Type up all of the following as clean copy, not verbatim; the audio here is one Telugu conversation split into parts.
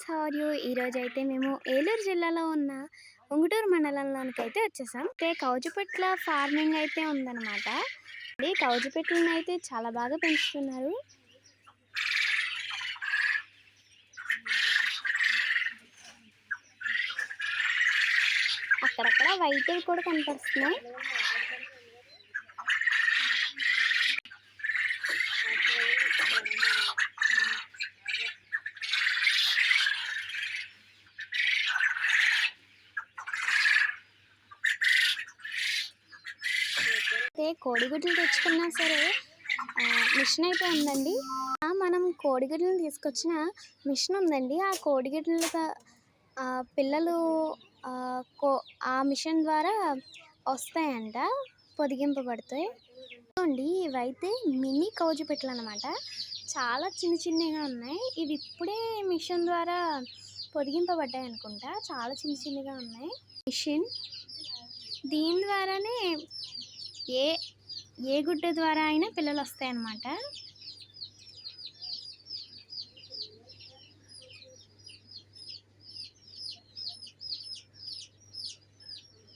Friends, how are you? ఈరోజు అయితే మేము ఏలూరు జిల్లాలో ఉన్న ఉంగుటూరు మండలంలోనికి అయితే వచ్చేసాం. కౌజుపెట్ల ఫార్మింగ్ అయితే ఉందన్నమాట. ఈ కౌజుపెట్లను అయితే చాలా బాగా పెంచుతున్నారు. అక్కడక్కడ వైట్ కూడా కనిపిస్తున్నాయి. కోడిగుడ్లు తెచ్చుకున్నా సరే మిషన్ అయితే ఉందండి. మనం కోడిగుడ్లను తీసుకొచ్చిన మిషన్ ఉందండి. ఆ కోడిగుడ్ల పిల్లలు ఆ మిషన్ ద్వారా వస్తాయంట, పొదిగింపబడతాయి. చూడండి, ఇవైతే మినీ కౌజుపెట్టలు అన్నమాట. చాలా చిన్న చిన్నగా ఉన్నాయి. ఇవి ఇప్పుడే మిషన్ ద్వారా పొదిగింపబడ్డాయి అనుకుంటా. చాలా చిన్న చిన్నగా ఉన్నాయి. మిషన్ దీని ద్వారానే ఏ గుడ్డ ద్వారా అయినా పిల్లలు వస్తాయన్నమాట.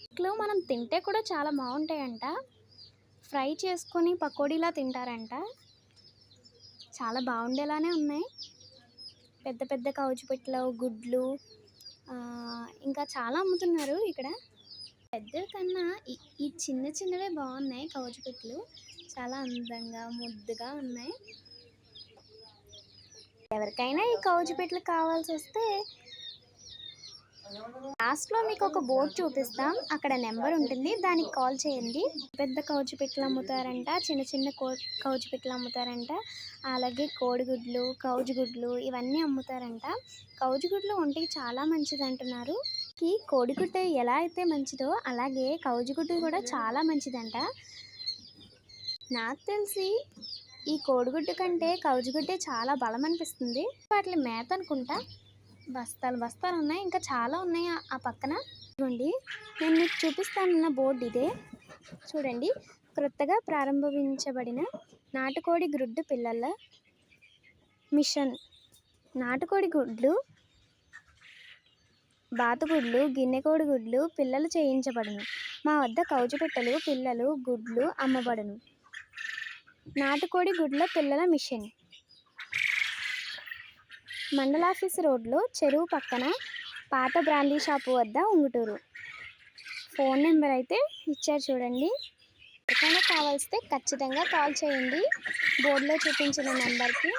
ఇట్లో మనం తింటే కూడా చాలా బాగుంటాయంట. ఫ్రై చేసుకొని పకోడీలా తింటారంట. చాలా బాగుండేలానే ఉన్నాయి. పెద్ద పెద్ద కౌజుపెట్టలు, గుడ్లు ఇంకా చాలా అమ్ముతున్నారు ఇక్కడ. పెద్ద కన్నా ఈ చిన్న చిన్నవే బాగున్నాయి. కౌజుపెట్టలు చాలా అందంగా ముద్దుగా ఉన్నాయి. ఎవరికైనా ఈ కౌజుపెట్టలు కావాల్సి వస్తే లాస్ట్లో మీకు ఒక బోర్డు చూపిస్తాం, అక్కడ నెంబర్ ఉంటుంది, దానికి కాల్ చేయండి. పెద్ద కౌజుపెట్టలు అమ్ముతారంట, చిన్న చిన్న కౌజుపెట్టలు అమ్ముతారంట. అలాగే కోడిగుడ్లు, కౌజుగుడ్లు ఇవన్నీ అమ్ముతారంట. కౌజుగుడ్లు ఒంటికి చాలా మంచిది అంటున్నారు. కోడిగుడ్డు ఎలా అయితే మంచిదో అలాగే కౌజుగుడ్డు కూడా చాలా మంచిదంట. నాకు తెలిసి ఈ కోడిగుడ్డు కంటే కౌజుగుడ్డే చాలా బలం అనిపిస్తుంది. వాటి మేత అనుకుంటా. బస్తాలు బస్తాలు ఉన్నాయి, ఇంకా చాలా ఉన్నాయి ఆ పక్కన. చూడండి, నేను మీకు చూపిస్తానన్న బోర్డు ఇదే. చూడండి, క్రొత్తగా ప్రారంభించబడిన నాటుకోడి గుడ్డు పిల్లల మిషన్. నాటుకోడి గుడ్లు, బాతుగుడ్లు, గిన్నెకోడి గుడ్లు పిల్లలు చేయించబడును. మా వద్ద కౌజుపెట్టలు, పిల్లలు, గుడ్లు అమ్మబడును. నాటుకోడి గుడ్ల పిల్లల మిషన్. మండలాఫీస్ రోడ్లో, చెరువు పక్కన, పాత బ్రాందీ షాపు వద్ద, ఉంగుటూరు. ఫోన్ నెంబర్ అయితే ఇచ్చారు చూడండి. ఎవరికైనా కావాల్స్తే ఖచ్చితంగా కాల్ చేయండి బోర్డులో చూపించిన నెంబర్కి.